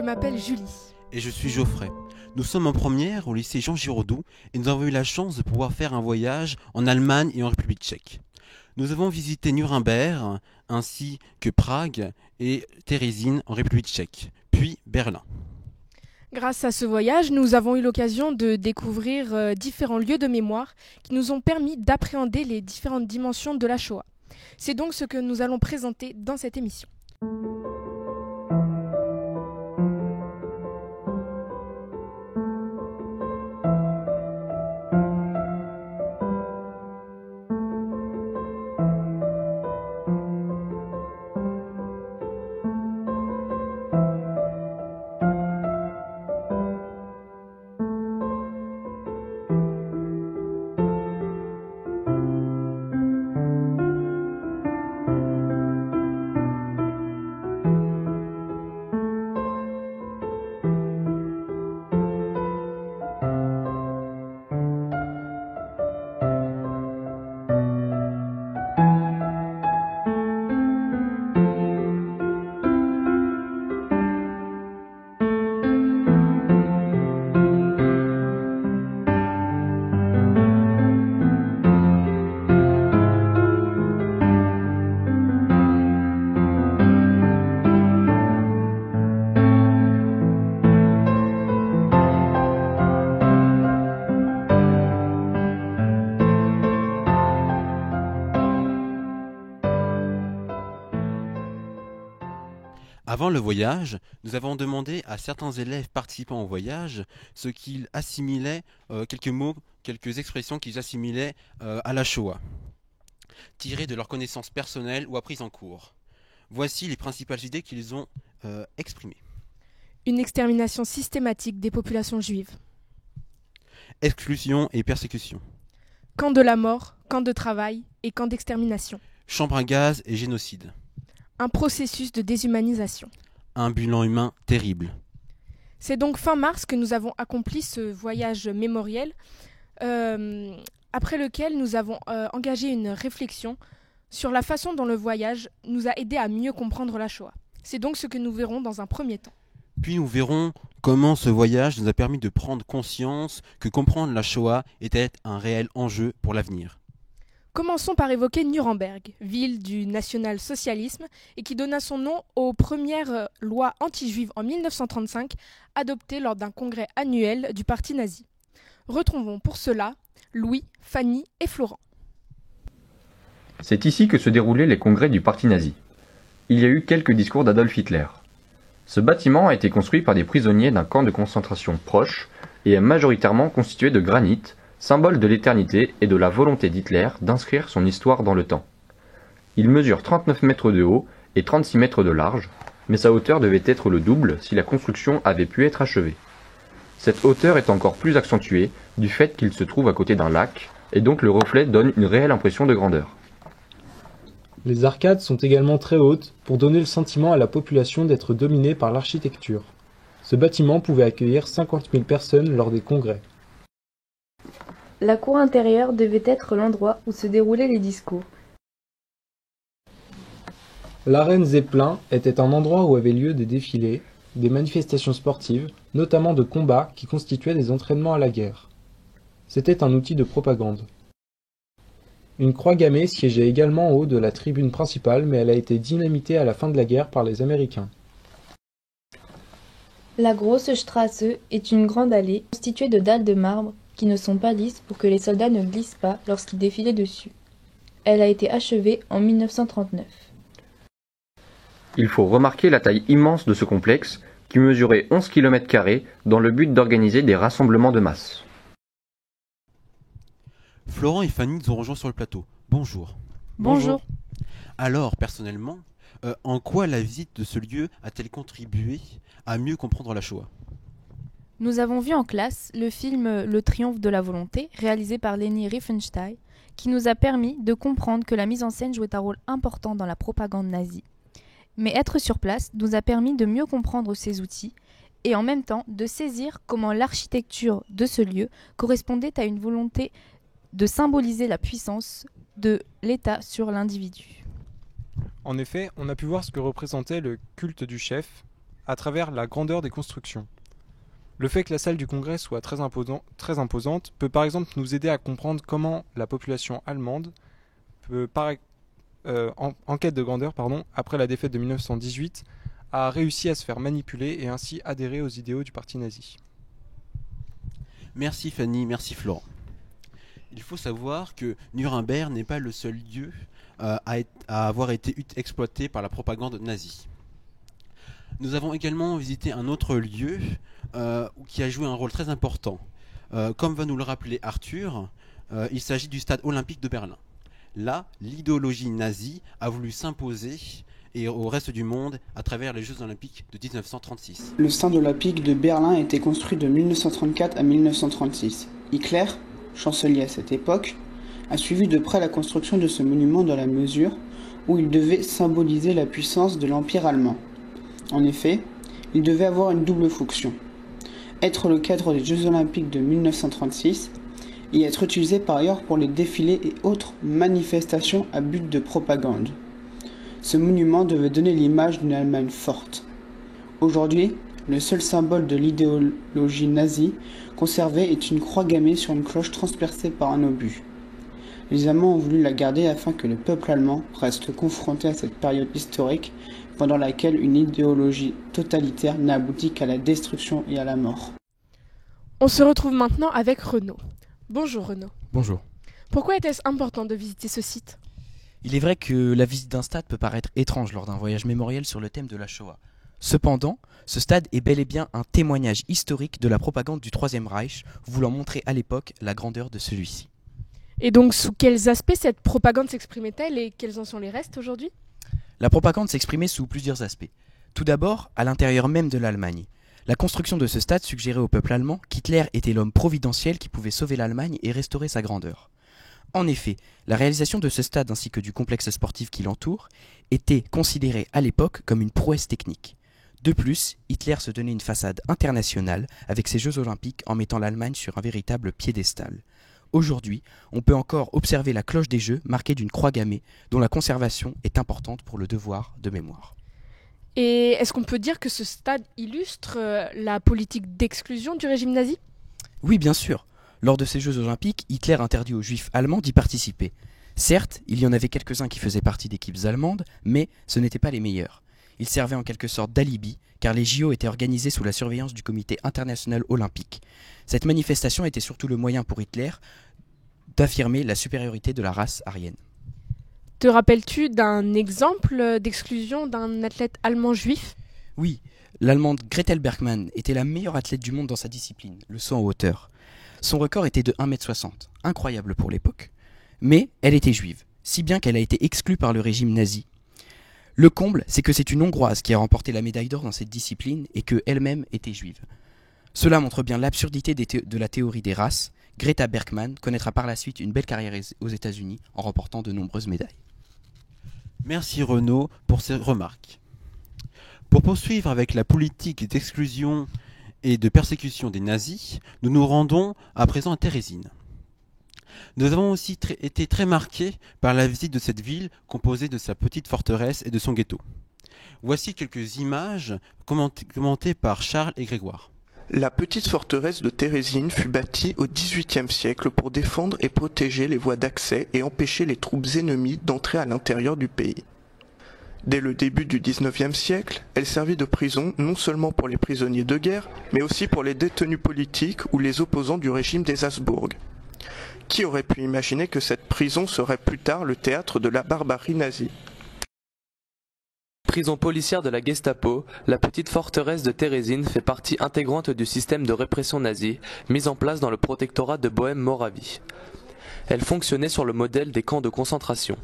m'appelle Julie. Et je suis Geoffrey. Nous sommes en première au lycée Jean Giraudoux et nous avons eu la chance de pouvoir faire un voyage en Allemagne et en République tchèque. Nous avons visité Nuremberg ainsi que Prague et Terezín en République tchèque, puis Berlin. Grâce à ce voyage, nous avons eu l'occasion de découvrir différents lieux de mémoire qui nous ont permis d'appréhender les différentes dimensions de la Shoah. C'est donc ce que nous allons présenter dans cette émission. Avant le voyage, nous avons demandé à certains élèves participant au voyage ce qu'ils assimilaient, quelques mots, quelques expressions qu'ils assimilaient à la Shoah, tirées de leurs connaissances personnelles ou apprises en cours. Voici les principales idées qu'ils ont exprimées. Une extermination systématique des populations juives. Exclusion et persécution. Camp de la mort, camp de travail et camp d'extermination. Chambre à gaz et génocide. Un processus de déshumanisation. Un bilan humain terrible. C'est donc fin mars que nous avons accompli ce voyage mémoriel, après lequel nous avons engagé une réflexion sur la façon dont le voyage nous a aidé à mieux comprendre la Shoah. C'est donc ce que nous verrons dans un premier temps. Puis nous verrons comment ce voyage nous a permis de prendre conscience que comprendre la Shoah était un réel enjeu pour l'avenir. Commençons par évoquer Nuremberg, ville du national-socialisme et qui donna son nom aux premières lois anti-juives en 1935, adoptées lors d'un congrès annuel du parti nazi. Retrouvons pour cela Louis, Fanny et Florent. C'est ici que se déroulaient les congrès du parti nazi. Il y a eu quelques discours d'Adolf Hitler. Ce bâtiment a été construit par des prisonniers d'un camp de concentration proche et est majoritairement constitué de granit, symbole de l'éternité et de la volonté d'Hitler d'inscrire son histoire dans le temps. Il mesure 39 mètres de haut et 36 mètres de large, mais sa hauteur devait être le double si la construction avait pu être achevée. Cette hauteur est encore plus accentuée du fait qu'il se trouve à côté d'un lac, et donc le reflet donne une réelle impression de grandeur. Les arcades sont également très hautes pour donner le sentiment à la population d'être dominée par l'architecture. Ce bâtiment pouvait accueillir 50 000 personnes lors des congrès. La cour intérieure devait être l'endroit où se déroulaient les discours. L'arène Zeppelin était un endroit où avaient lieu des défilés, des manifestations sportives, notamment de combats qui constituaient des entraînements à la guerre. C'était un outil de propagande. Une croix gammée siégeait également en haut de la tribune principale, mais elle a été dynamitée à la fin de la guerre par les Américains. La Grosse Straße est une grande allée constituée de dalles de marbre qui ne sont pas lisses pour que les soldats ne glissent pas lorsqu'ils défilaient dessus. Elle a été achevée en 1939. Il faut remarquer la taille immense de ce complexe, qui mesurait 11 km² dans le but d'organiser des rassemblements de masse. Florent et Fanny nous ont rejoints sur le plateau. Bonjour. Bonjour. Alors, personnellement, en quoi la visite de ce lieu a-t-elle contribué à mieux comprendre la Shoah ? Nous avons vu en classe le film Le Triomphe de la volonté, réalisé par Leni Riefenstahl, qui nous a permis de comprendre que la mise en scène jouait un rôle important dans la propagande nazie. Mais être sur place nous a permis de mieux comprendre ces outils et en même temps de saisir comment l'architecture de ce lieu correspondait à une volonté de symboliser la puissance de l'État sur l'individu. En effet, on a pu voir ce que représentait le culte du chef, à travers la grandeur des constructions. Le fait que la salle du congrès soit très imposante peut par exemple nous aider à comprendre comment la population allemande peut, en quête de grandeur, après la défaite de 1918, a réussi à se faire manipuler et ainsi adhérer aux idéaux du parti nazi. Merci Fanny, merci Florent. Il faut savoir que Nuremberg n'est pas le seul lieu à avoir été exploité par la propagande nazie. Nous avons également visité un autre lieu qui a joué un rôle très important. Comme va nous le rappeler Arthur, il s'agit du stade olympique de Berlin. Là, l'idéologie nazie a voulu s'imposer et au reste du monde à travers les Jeux olympiques de 1936. Le stade olympique de Berlin a été construit de 1934 à 1936. Hitler, chancelier à cette époque, a suivi de près la construction de ce monument dans la mesure où il devait symboliser la puissance de l'Empire allemand. En effet, il devait avoir une double fonction. Être le cadre des Jeux olympiques de 1936 et être utilisé par ailleurs pour les défilés et autres manifestations à but de propagande. Ce monument devait donner l'image d'une Allemagne forte. Aujourd'hui, le seul symbole de l'idéologie nazie conservé est une croix gammée sur une cloche transpercée par un obus. Les Allemands ont voulu la garder afin que le peuple allemand reste confronté à cette période historique pendant laquelle une idéologie totalitaire n'a abouti qu'à la destruction et à la mort. On se retrouve maintenant avec Renaud. Bonjour Renaud. Bonjour. Pourquoi était-ce important de visiter ce site ? Il est vrai que la visite d'un stade peut paraître étrange lors d'un voyage mémoriel sur le thème de la Shoah. Cependant, ce stade est bel et bien un témoignage historique de la propagande du Troisième Reich, voulant montrer à l'époque la grandeur de celui-ci. Et donc, sous quels aspects cette propagande s'exprimait-elle et quels en sont les restes aujourd'hui ? La propagande s'exprimait sous plusieurs aspects. Tout d'abord, à l'intérieur même de l'Allemagne. La construction de ce stade suggérait au peuple allemand qu'Hitler était l'homme providentiel qui pouvait sauver l'Allemagne et restaurer sa grandeur. En effet, la réalisation de ce stade ainsi que du complexe sportif qui l'entoure était considérée à l'époque comme une prouesse technique. De plus, Hitler se donnait une façade internationale avec ses Jeux olympiques en mettant l'Allemagne sur un véritable piédestal. Aujourd'hui, on peut encore observer la cloche des Jeux marquée d'une croix gammée dont la conservation est importante pour le devoir de mémoire. Et est-ce qu'on peut dire que ce stade illustre la politique d'exclusion du régime nazi ? Oui, bien sûr. Lors de ces Jeux olympiques, Hitler interdit aux Juifs allemands d'y participer. Certes, il y en avait quelques-uns qui faisaient partie d'équipes allemandes, mais ce n'étaient pas les meilleurs. Ils servaient en quelque sorte d'alibi, car les JO étaient organisés sous la surveillance du Comité international olympique. Cette manifestation était surtout le moyen pour Hitler d'affirmer la supériorité de la race aryenne. Te rappelles-tu d'un exemple d'exclusion d'un athlète allemand juif ? Oui, l'Allemande Gretel Bergmann était la meilleure athlète du monde dans sa discipline, le saut en hauteur. Son record était de 1,60 m, incroyable pour l'époque. Mais elle était juive, si bien qu'elle a été exclue par le régime nazi. Le comble, c'est que c'est une Hongroise qui a remporté la médaille d'or dans cette discipline et qu'elle-même était juive. Cela montre bien l'absurdité de la théorie des races. Greta Bergmann connaîtra par la suite une belle carrière aux États-Unis en remportant de nombreuses médailles. Merci Renaud pour ces remarques. Pour poursuivre avec la politique d'exclusion et de persécution des nazis, nous nous rendons à présent à Térésine. Nous avons aussi été très marqués par la visite de cette ville composée de sa petite forteresse et de son ghetto. Voici quelques images commentées par Charles et Grégoire. La petite forteresse de Térésine fut bâtie au XVIIIe siècle pour défendre et protéger les voies d'accès et empêcher les troupes ennemies d'entrer à l'intérieur du pays. Dès le début du XIXe siècle, elle servit de prison non seulement pour les prisonniers de guerre, mais aussi pour les détenus politiques ou les opposants du régime des Habsbourg. Qui aurait pu imaginer que cette prison serait plus tard le théâtre de la barbarie nazie ? Prison policière de la Gestapo, la petite forteresse de Térésine fait partie intégrante du système de répression nazi mis en place dans le protectorat de Bohême-Moravie. Elle fonctionnait sur le modèle des camps de concentration.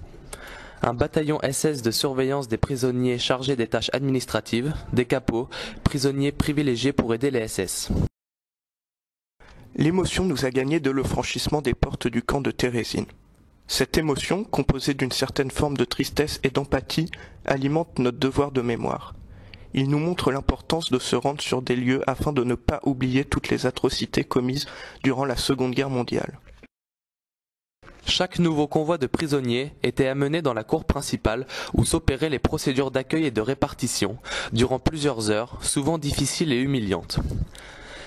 Un bataillon SS de surveillance des prisonniers chargés des tâches administratives, des capots, prisonniers privilégiés pour aider les SS. L'émotion nous a gagné dès le franchissement des portes du camp de Térésine. Cette émotion, composée d'une certaine forme de tristesse et d'empathie, alimente notre devoir de mémoire. Il nous montre l'importance de se rendre sur des lieux afin de ne pas oublier toutes les atrocités commises durant la Seconde Guerre mondiale. Chaque nouveau convoi de prisonniers était amené dans la cour principale où s'opéraient les procédures d'accueil et de répartition, durant plusieurs heures, souvent difficiles et humiliantes.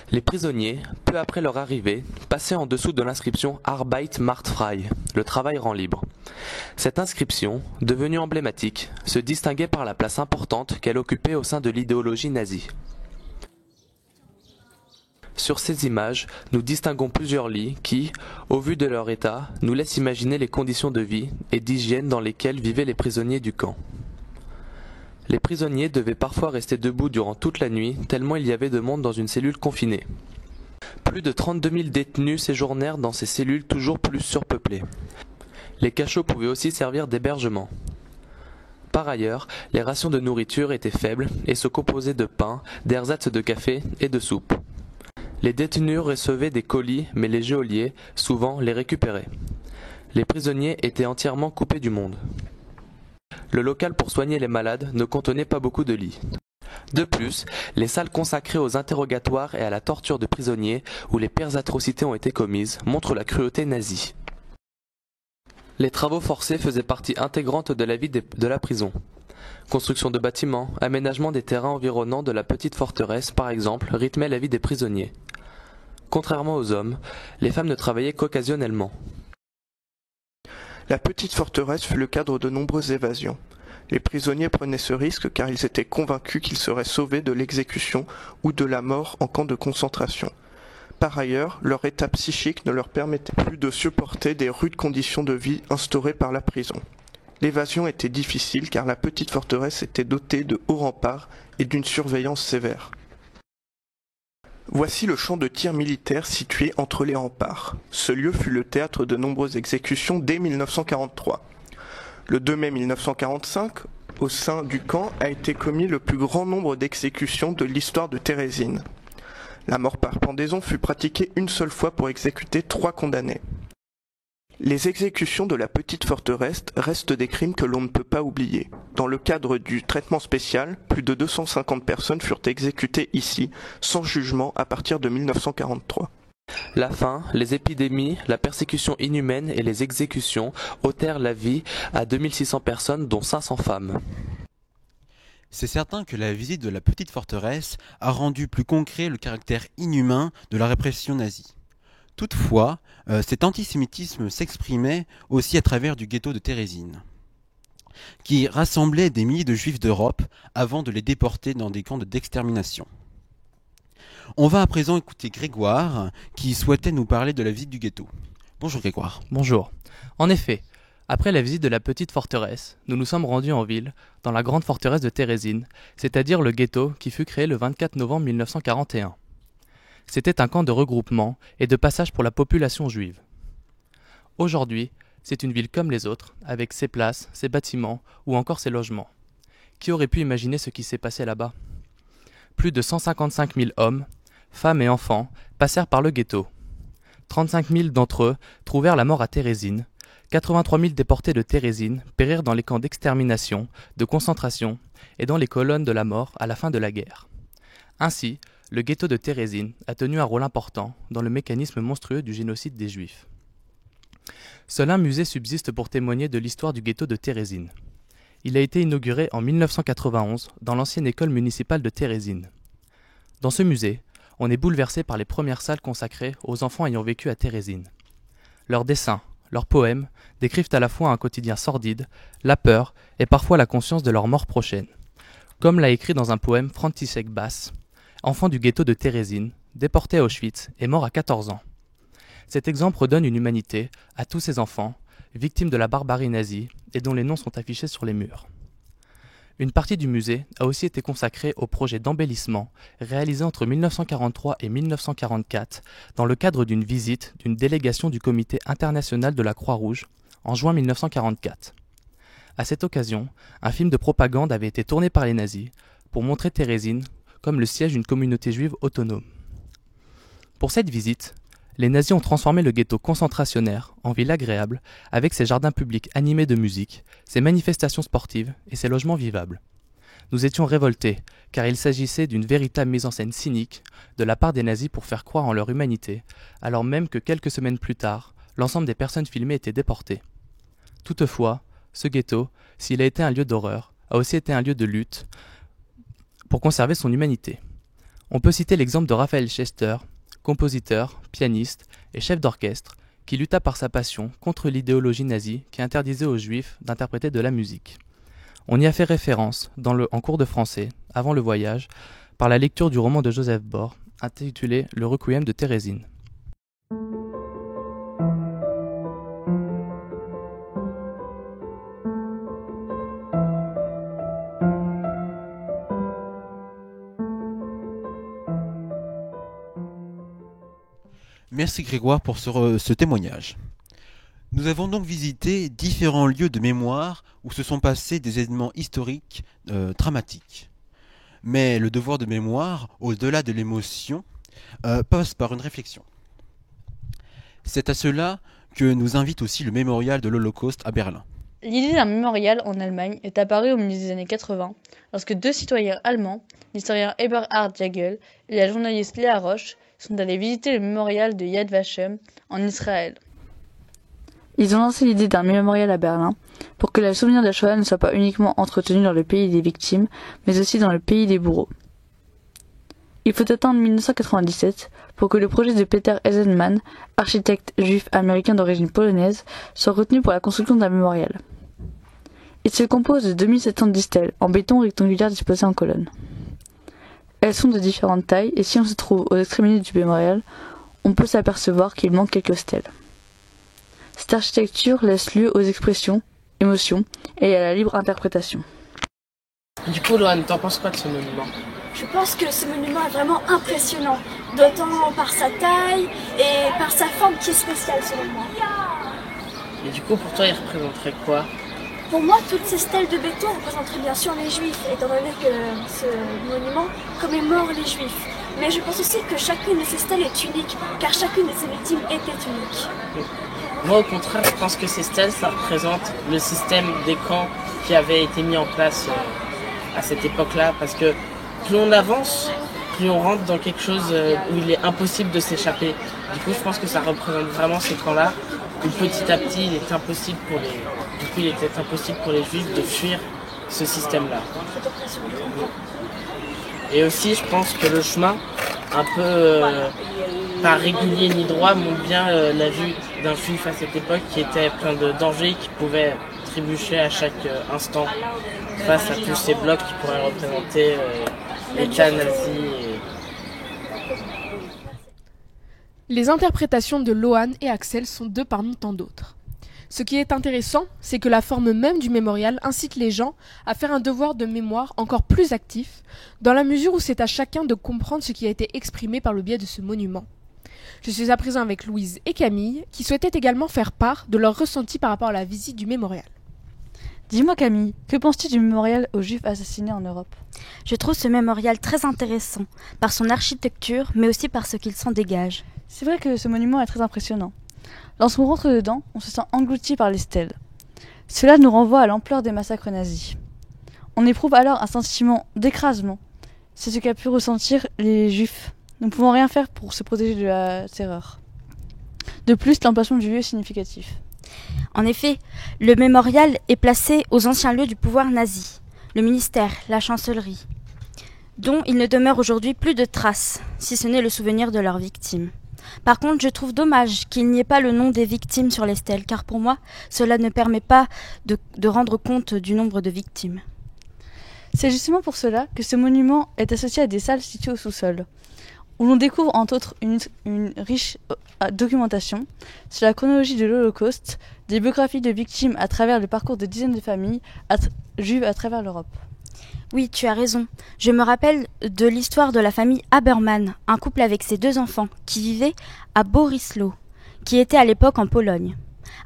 Les prisonniers, peu après leur arrivée, passaient en dessous de l'inscription Arbeit macht frei, le travail rend libre. Cette inscription, devenue emblématique, se distinguait par la place importante qu'elle occupait au sein de l'idéologie nazie. Sur ces images, nous distinguons plusieurs lits qui, au vu de leur état, nous laissent imaginer les conditions de vie et d'hygiène dans lesquelles vivaient les prisonniers du camp. Les prisonniers devaient parfois rester debout durant toute la nuit, tellement il y avait de monde dans une cellule confinée. Plus de 32 000 détenus séjournèrent dans ces cellules toujours plus surpeuplées. Les cachots pouvaient aussi servir d'hébergement. Par ailleurs, les rations de nourriture étaient faibles et se composaient de pain, d'ersatz de café et de soupe. Les détenus recevaient des colis, mais les geôliers, souvent, les récupéraient. Les prisonniers étaient entièrement coupés du monde. Le local pour soigner les malades ne contenait pas beaucoup de lits. De plus, les salles consacrées aux interrogatoires et à la torture de prisonniers, où les pires atrocités ont été commises, montrent la cruauté nazie. Les travaux forcés faisaient partie intégrante de la vie de la prison. Construction de bâtiments, aménagement des terrains environnants de la petite forteresse, par exemple, rythmaient la vie des prisonniers. Contrairement aux hommes, les femmes ne travaillaient qu'occasionnellement. La petite forteresse fut le cadre de nombreuses évasions. Les prisonniers prenaient ce risque car ils étaient convaincus qu'ils seraient sauvés de l'exécution ou de la mort en camp de concentration. Par ailleurs, leur état psychique ne leur permettait plus de supporter des rudes conditions de vie instaurées par la prison. L'évasion était difficile car la petite forteresse était dotée de hauts remparts et d'une surveillance sévère. Voici le champ de tir militaire situé entre les remparts. Ce lieu fut le théâtre de nombreuses exécutions dès 1943. Le 2 mai 1945, au sein du camp, a été commis le plus grand nombre d'exécutions de l'histoire de Térésine. La mort par pendaison fut pratiquée une seule fois pour exécuter 3 condamnés. Les exécutions de la petite forteresse restent des crimes que l'on ne peut pas oublier. Dans le cadre du traitement spécial, plus de 250 personnes furent exécutées ici, sans jugement, à partir de 1943. La faim, les épidémies, la persécution inhumaine et les exécutions ôtèrent la vie à 2600 personnes, dont 500 femmes. C'est certain que la visite de la petite forteresse a rendu plus concret le caractère inhumain de la répression nazie. Toutefois, cet antisémitisme s'exprimait aussi à travers du ghetto de Térésine, qui rassemblait des milliers de juifs d'Europe avant de les déporter dans des camps d'extermination. On va à présent écouter Grégoire, qui souhaitait nous parler de la visite du ghetto. Bonjour Grégoire. Bonjour. En effet, après la visite de la petite forteresse, nous nous sommes rendus en ville, dans la grande forteresse de Térésine, c'est-à-dire le ghetto qui fut créé le 24 novembre 1941. C'était un camp de regroupement et de passage pour la population juive. Aujourd'hui, c'est une ville comme les autres, avec ses places, ses bâtiments ou encore ses logements. Qui aurait pu imaginer ce qui s'est passé là-bas ? Plus de 155 000 hommes, femmes et enfants passèrent par le ghetto. 35 000 d'entre eux trouvèrent la mort à Térésine. 83 000 déportés de Térésine périrent dans les camps d'extermination, de concentration et dans les colonnes de la mort à la fin de la guerre. Ainsi, le ghetto de Térésine a tenu un rôle important dans le mécanisme monstrueux du génocide des Juifs. Seul un musée subsiste pour témoigner de l'histoire du ghetto de Térésine. Il a été inauguré en 1991 dans l'ancienne école municipale de Térésine. Dans ce musée, on est bouleversé par les premières salles consacrées aux enfants ayant vécu à Térésine. Leurs dessins, leurs poèmes décrivent à la fois un quotidien sordide, la peur et parfois la conscience de leur mort prochaine. Comme l'a écrit dans un poème František Bass, enfant du ghetto de Térésine, déporté à Auschwitz et mort à 14 ans. Cet exemple redonne une humanité à tous ces enfants, victimes de la barbarie nazie et dont les noms sont affichés sur les murs. Une partie du musée a aussi été consacrée au projet d'embellissement réalisé entre 1943 et 1944 dans le cadre d'une visite d'une délégation du Comité international de la Croix-Rouge en juin 1944. À cette occasion, un film de propagande avait été tourné par les nazis pour montrer Térésine comme le siège d'une communauté juive autonome. Pour cette visite, les nazis ont transformé le ghetto concentrationnaire en ville agréable avec ses jardins publics animés de musique, ses manifestations sportives et ses logements vivables. Nous étions révoltés car il s'agissait d'une véritable mise en scène cynique de la part des nazis pour faire croire en leur humanité, alors même que quelques semaines plus tard, l'ensemble des personnes filmées étaient déportées. Toutefois, ce ghetto, s'il a été un lieu d'horreur, a aussi été un lieu de lutte pour conserver son humanité. On peut citer l'exemple de Raphaël Chester, compositeur, pianiste et chef d'orchestre, qui lutta par sa passion contre l'idéologie nazie qui interdisait aux juifs d'interpréter de la musique. On y a fait référence en cours de français, avant le voyage, par la lecture du roman de Joseph Bord, intitulé Le Requiem de Thérésine. Merci Grégoire pour ce témoignage. Nous avons donc visité différents lieux de mémoire où se sont passés des événements historiques dramatiques. Mais le devoir de mémoire, au-delà de l'émotion, passe par une réflexion. C'est à cela que nous invite aussi le mémorial de l'Holocauste à Berlin. L'idée d'un mémorial en Allemagne est apparue au milieu des années 80, lorsque deux citoyens allemands, l'historien Eberhard Jagel et la journaliste Léa Roche, sont allés visiter le mémorial de Yad Vashem en Israël. Ils ont lancé l'idée d'un mémorial à Berlin pour que le souvenir de la Shoah ne soit pas uniquement entretenu dans le pays des victimes, mais aussi dans le pays des bourreaux. Il faut attendre 1997 pour que le projet de Peter Eisenman, architecte juif américain d'origine polonaise, soit retenu pour la construction d'un mémorial. Il se compose de 2710 stèles en béton rectangulaire disposées en colonnes. Elles sont de différentes tailles et si on se trouve aux extrémités du mémorial, on peut s'apercevoir qu'il manque quelques stèles. Cette architecture laisse lieu aux expressions, émotions et à la libre interprétation. Du coup, Loane, t'en penses quoi de ce monument ? Je pense que ce monument est vraiment impressionnant, d'autant par sa taille et par sa forme qui est spéciale selon moi. Et du coup, pour toi, il représenterait quoi ? Pour moi, toutes ces stèles de béton représenteraient bien sûr les Juifs, étant donné que ce monument commémore les Juifs. Mais je pense aussi que chacune de ces stèles est unique, car chacune de ces victimes était unique. Moi, au contraire, je pense que ces stèles, ça représente le système des camps qui avait été mis en place à cette époque-là, parce que plus on avance, plus on rentre dans quelque chose où il est impossible de s'échapper. Du coup, je pense que ça représente vraiment ces camps-là, où petit à petit, il était impossible pour les Juifs de fuir ce système-là. Et aussi, je pense que le chemin, un peu pas régulier ni droit, montre bien la vue d'un Juif à cette époque qui était plein de dangers, qui pouvait trébucher à chaque instant face à tous ces blocs qui pourraient représenter l'État nazi. Les interprétations de Loane et Axel sont deux parmi tant d'autres. Ce qui est intéressant, c'est que la forme même du mémorial incite les gens à faire un devoir de mémoire encore plus actif, dans la mesure où c'est à chacun de comprendre ce qui a été exprimé par le biais de ce monument. Je suis à présent avec Louise et Camille, qui souhaitaient également faire part de leur ressenti par rapport à la visite du mémorial. Dis-moi Camille, que penses-tu du mémorial aux Juifs assassinés en Europe ? Je trouve ce mémorial très intéressant, par son architecture, mais aussi par ce qu'il s'en dégage. C'est vrai que ce monument est très impressionnant. Lorsqu'on rentre dedans, on se sent englouti par les stèles. Cela nous renvoie à l'ampleur des massacres nazis. On éprouve alors un sentiment d'écrasement. C'est ce qu'a pu ressentir les Juifs. Nous ne pouvons rien faire pour se protéger de la terreur. De plus, l'emplacement du lieu est significatif. En effet, le mémorial est placé aux anciens lieux du pouvoir nazi, le ministère, la chancellerie, dont il ne demeure aujourd'hui plus de traces, si ce n'est le souvenir de leurs victimes. Par contre, je trouve dommage qu'il n'y ait pas le nom des victimes sur les stèles, car pour moi, cela ne permet pas de rendre compte du nombre de victimes. C'est justement pour cela que ce monument est associé à des salles situées au sous-sol, où l'on découvre entre autres une riche documentation sur la chronologie de l'Holocauste, des biographies de victimes à travers le parcours de dizaines de familles juives à travers l'Europe. Oui, tu as raison. Je me rappelle de l'histoire de la famille Haberman, un couple avec ses 2 enfants, qui vivait à Borisław, qui était à l'époque en Pologne.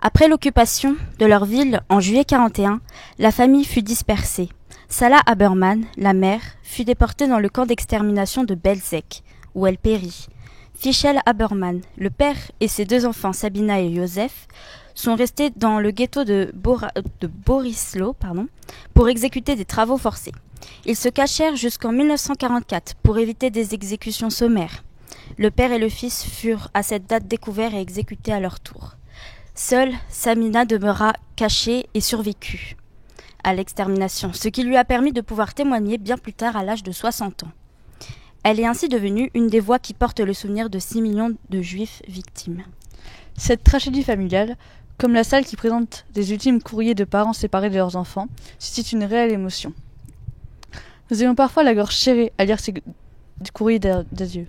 Après l'occupation de leur ville en juillet 1941, la famille fut dispersée. Sala Haberman, la mère, fut déportée dans le camp d'extermination de Belzec, où elle périt. Fischel Haberman, le père et ses 2 enfants, Sabina et Joseph, sont restés dans le ghetto de Borisław pour exécuter des travaux forcés. Ils se cachèrent jusqu'en 1944 pour éviter des exécutions sommaires. Le père et le fils furent à cette date découverts et exécutés à leur tour. Seule, Samina demeura cachée et survécut à l'extermination, ce qui lui a permis de pouvoir témoigner bien plus tard à l'âge de 60 ans. Elle est ainsi devenue une des voix qui portent le souvenir de 6 millions de juifs victimes. Cette tragédie familiale, comme la salle qui présente des ultimes courriers de parents séparés de leurs enfants, suscite une réelle émotion. Nous ayons parfois la gorge serrée à lire ces courriers d'adieu.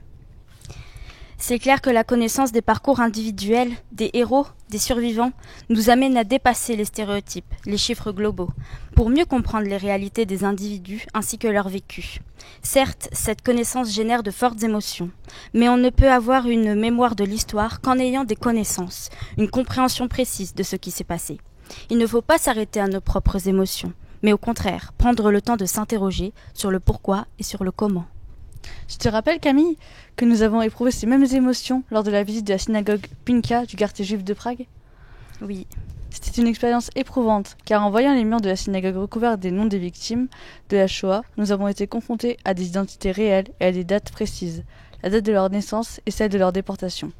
C'est clair que la connaissance des parcours individuels, des héros, des survivants, nous amène à dépasser les stéréotypes, les chiffres globaux, pour mieux comprendre les réalités des individus ainsi que leur vécu. Certes, cette connaissance génère de fortes émotions, mais on ne peut avoir une mémoire de l'histoire qu'en ayant des connaissances, une compréhension précise de ce qui s'est passé. Il ne faut pas s'arrêter à nos propres émotions, mais au contraire, prendre le temps de s'interroger sur le pourquoi et sur le comment. Je te rappelle, Camille, que nous avons éprouvé ces mêmes émotions lors de la visite de la synagogue Pinka du quartier juif de Prague. Oui. C'était une expérience éprouvante, car en voyant les murs de la synagogue recouverts des noms des victimes de la Shoah, nous avons été confrontés à des identités réelles et à des dates précises, la date de leur naissance et celle de leur déportation.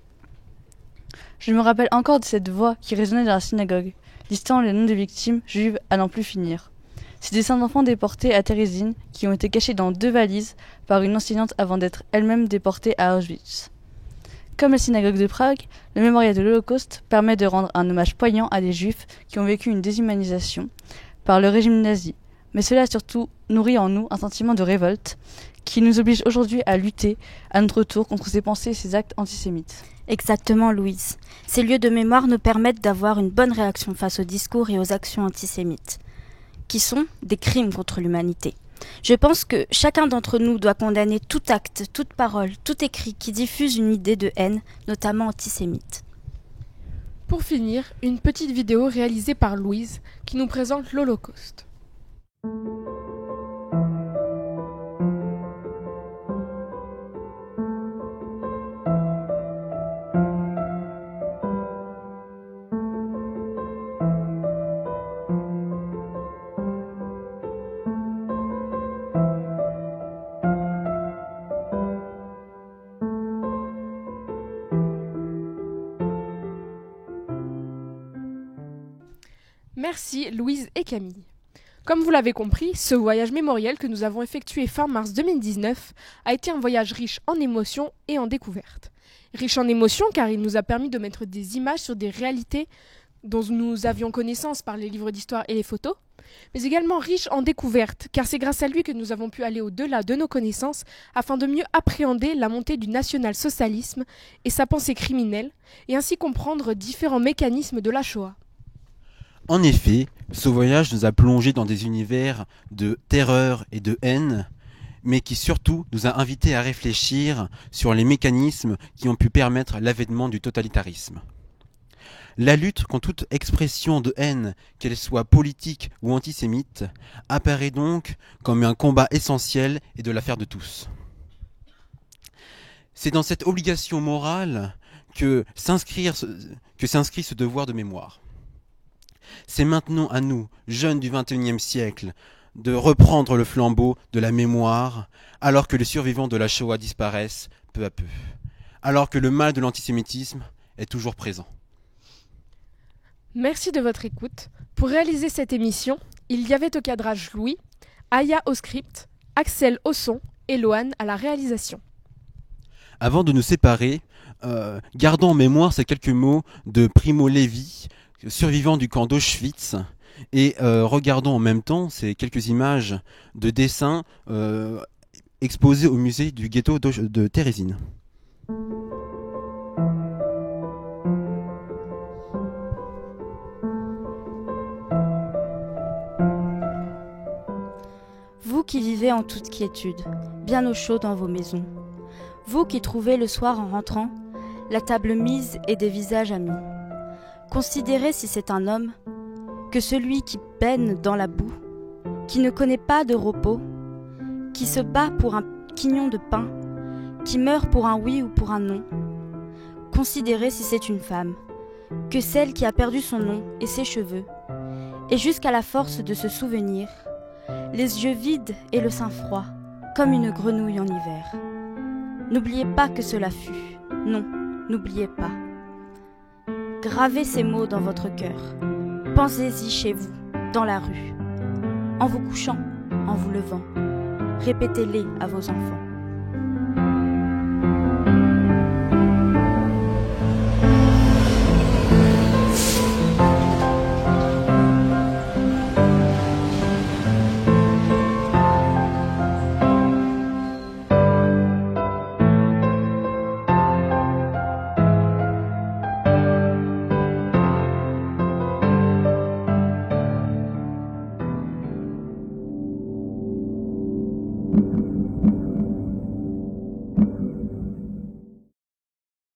Je me rappelle encore de cette voix qui résonnait dans la synagogue, listant les noms des victimes juives à n'en plus finir. C'est des 5 enfants déportés à Térésine qui ont été cachés dans 2 valises par une enseignante avant d'être elle-même déportée à Auschwitz. Comme la synagogue de Prague, le mémorial de l'Holocauste permet de rendre un hommage poignant à des juifs qui ont vécu une déshumanisation par le régime nazi. Mais cela a surtout nourri en nous un sentiment de révolte qui nous oblige aujourd'hui à lutter à notre tour contre ces pensées et ces actes antisémites. Exactement, Louise. Ces lieux de mémoire nous permettent d'avoir une bonne réaction face aux discours et aux actions antisémites, qui sont des crimes contre l'humanité. Je pense que chacun d'entre nous doit condamner tout acte, toute parole, tout écrit qui diffuse une idée de haine, notamment antisémite. Pour finir, une petite vidéo réalisée par Louise qui nous présente l'Holocauste. Merci Louise et Camille. Comme vous l'avez compris, ce voyage mémoriel que nous avons effectué fin mars 2019 a été un voyage riche en émotions et en découvertes. Riche en émotions car il nous a permis de mettre des images sur des réalités dont nous avions connaissance par les livres d'histoire et les photos, mais également riche en découvertes car c'est grâce à lui que nous avons pu aller au-delà de nos connaissances afin de mieux appréhender la montée du national-socialisme et sa pensée criminelle et ainsi comprendre différents mécanismes de la Shoah. En effet, ce voyage nous a plongé dans des univers de terreur et de haine, mais qui surtout nous a invités à réfléchir sur les mécanismes qui ont pu permettre l'avènement du totalitarisme. La lutte contre toute expression de haine, qu'elle soit politique ou antisémite, apparaît donc comme un combat essentiel et de l'affaire de tous. C'est dans cette obligation morale que s'inscrit ce devoir de mémoire. C'est maintenant à nous, jeunes du XXIe siècle, de reprendre le flambeau de la mémoire, alors que les survivants de la Shoah disparaissent peu à peu, alors que le mal de l'antisémitisme est toujours présent. Merci de votre écoute. Pour réaliser cette émission, il y avait au cadrage Louis, Aya au script, Axel au son et Loane à la réalisation. Avant de nous séparer, gardons en mémoire ces quelques mots de Primo Levi, survivant du camp d'Auschwitz, et regardons en même temps ces quelques images de dessins exposées au musée du ghetto de Térésine. Vous qui vivez en toute quiétude, bien au chaud dans vos maisons, vous qui trouvez le soir en rentrant la table mise et des visages amis, considérez si c'est un homme que celui qui baigne dans la boue, qui ne connaît pas de repos, qui se bat pour un quignon de pain, qui meurt pour un oui ou pour un non. Considérez si c'est une femme, que celle qui a perdu son nom et ses cheveux, et jusqu'à la force de se souvenir, les yeux vides et le sein froid, comme une grenouille en hiver. N'oubliez pas que cela fut, non, n'oubliez pas. Gravez ces mots dans votre cœur. Pensez-y chez vous, dans la rue, en vous couchant, en vous levant. Répétez-les à vos enfants.